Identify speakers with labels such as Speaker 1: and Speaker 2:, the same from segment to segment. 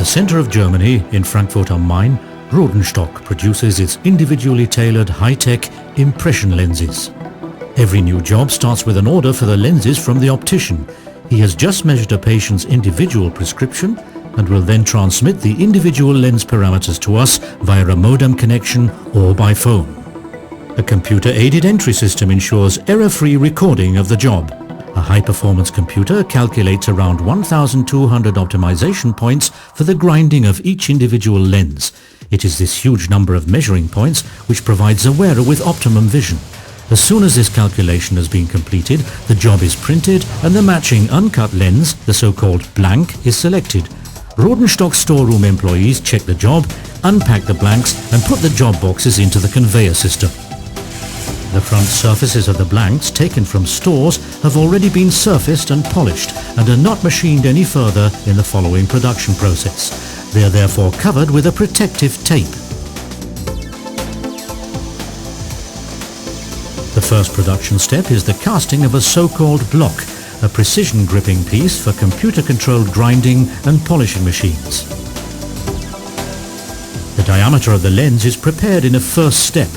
Speaker 1: center of Germany, in Frankfurt am Main, Rodenstock produces its individually tailored high-tech impression lenses. Every new job starts with an order for the lenses from the optician. He has just measured a patient's individual prescription and will then transmit the individual lens parameters to us via a modem connection or by phone. A computer-aided entry system ensures error-free recording of the job. A high-performance computer calculates around 1,200 optimization points for the grinding of each individual lens. It is this huge number of measuring points which provides a wearer with optimum vision. As soon as this calculation has been completed, the job is printed and the matching uncut lens, the so-called blank, is selected. Rodenstock storeroom employees check the job, unpack the blanks and put the job boxes into the conveyor system. The front surfaces of the blanks taken from stores have already been surfaced and polished and are not machined any further in the following production process. They are therefore covered with a protective tape. The first production step is the casting of a so-called block, a precision gripping piece for computer-controlled grinding and polishing machines. The diameter of the lens is prepared in a first step.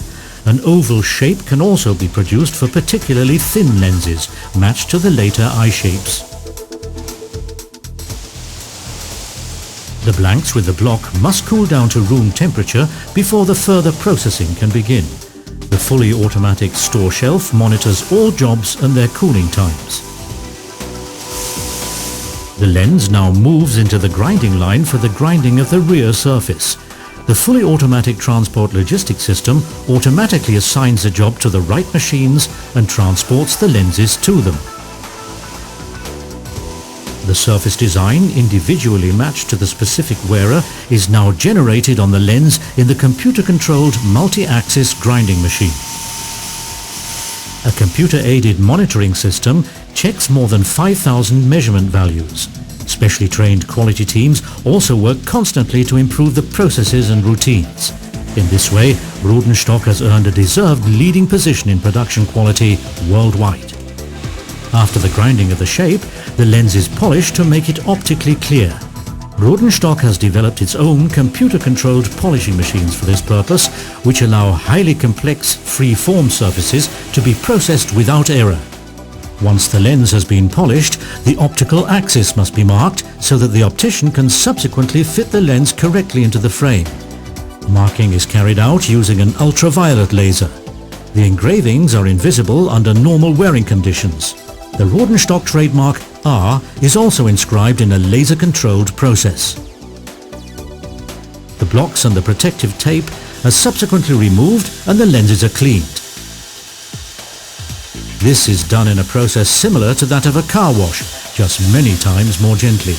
Speaker 1: An oval shape can also be produced for particularly thin lenses, matched to the later eye shapes. The blanks with the block must cool down to room temperature before the further processing can begin. The fully automatic store shelf monitors all jobs and their cooling times. The lens now moves into the grinding line for the grinding of the rear surface. The fully automatic transport logistics system automatically assigns the job to the right machines and transports the lenses to them. The surface design, individually matched to the specific wearer, is now generated on the lens in the computer-controlled multi-axis grinding machine. A computer-aided monitoring system checks more than 5,000 measurement values. Specially trained quality teams also work constantly to improve the processes and routines. In this way, Rodenstock has earned a deserved leading position in production quality worldwide. After the grinding of the shape, the lens is polished to make it optically clear. Rodenstock has developed its own computer-controlled polishing machines for this purpose, which allow highly complex free-form surfaces to be processed without error. Once the lens has been polished, the optical axis must be marked so that the optician can subsequently fit the lens correctly into the frame. Marking is carried out using an ultraviolet laser. The engravings are invisible under normal wearing conditions. The Rodenstock trademark R is also inscribed in a laser-controlled process. The blocks and the protective tape are subsequently removed and the lenses are cleaned. This is done in a process similar to that of a car wash, just many times more gently.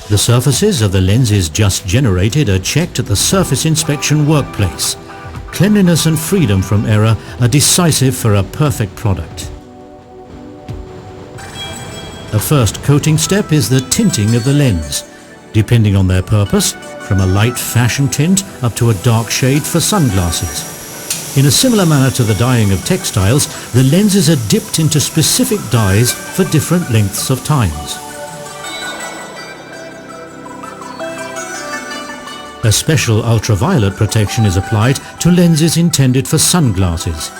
Speaker 1: The surfaces of the lenses just generated are checked at the surface inspection workplace. Cleanliness and freedom from error are decisive for a perfect product. A first coating step is the tinting of the lens. Depending on their purpose, from a light fashion tint up to a dark shade for sunglasses. In a similar manner to the dyeing of textiles, the lenses are dipped into specific dyes for different lengths of times. A special ultraviolet protection is applied to lenses intended for sunglasses.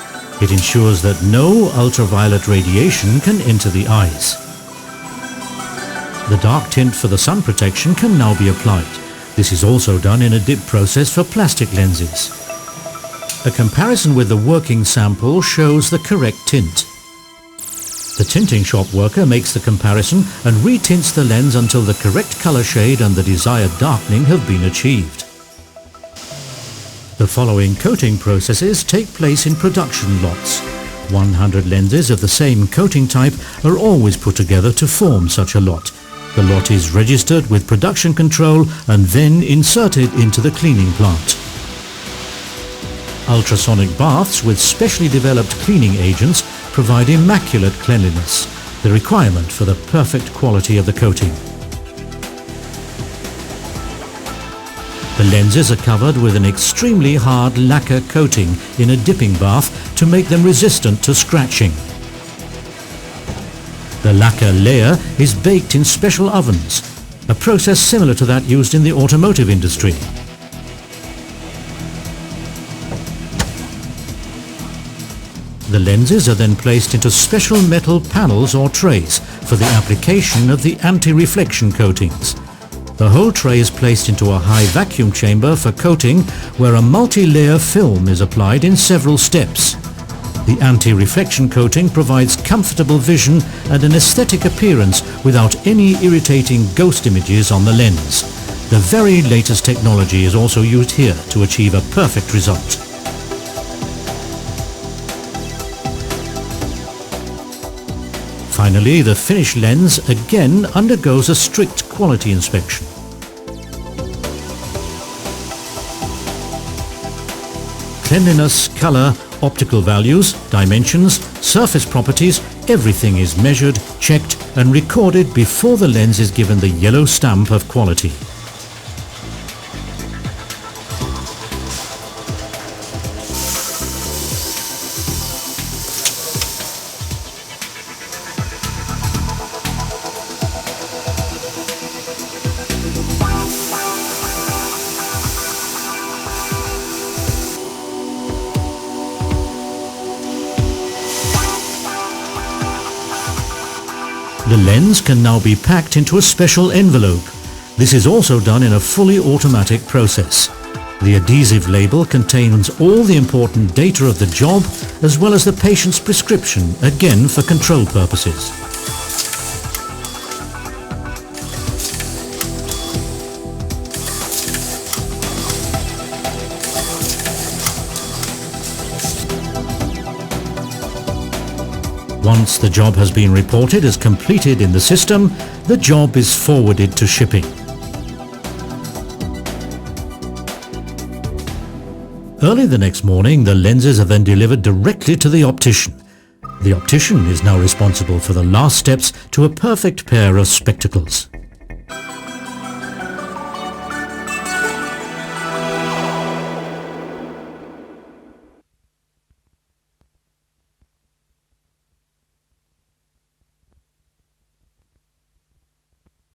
Speaker 1: It ensures that no ultraviolet radiation can enter the eyes. The dark tint for the sun protection can now be applied. This is also done in a dip process for plastic lenses. A comparison with the working sample shows the correct tint. The tinting shop worker makes the comparison and retints the lens until the correct color shade and the desired darkening have been achieved. The following coating processes take place in production lots. 100 lenses of the same coating type are always put together to form such a lot. The lot is registered with production control and then inserted into the cleaning plant. Ultrasonic baths with specially developed cleaning agents provide immaculate cleanliness, the requirement for the perfect quality of the coating. The lenses are covered with an extremely hard lacquer coating in a dipping bath to make them resistant to scratching. The lacquer layer is baked in special ovens, a process similar to that used in the automotive industry. The lenses are then placed into special metal panels or trays for the application of the anti-reflection coatings. The whole tray is placed into a high vacuum chamber for coating, where a multi-layer film is applied in several steps. The anti-reflection coating provides comfortable vision and an aesthetic appearance without any irritating ghost images on the lens. The very latest technology is also used here to achieve a perfect result. Finally, the finished lens again undergoes a strict quality inspection. Cleanliness, color, optical values, dimensions, surface properties, everything is measured, checked and recorded before the lens is given the yellow stamp of quality. The lens can now be packed into a special envelope. This is also done in a fully automatic process. The adhesive label contains all the important data of the job as well as the patient's prescription, again for control purposes. Once the job has been reported as completed in the system, the job is forwarded to shipping. Early the next morning, the lenses are then delivered directly to the optician. The optician is now responsible for the last steps to a perfect pair of spectacles.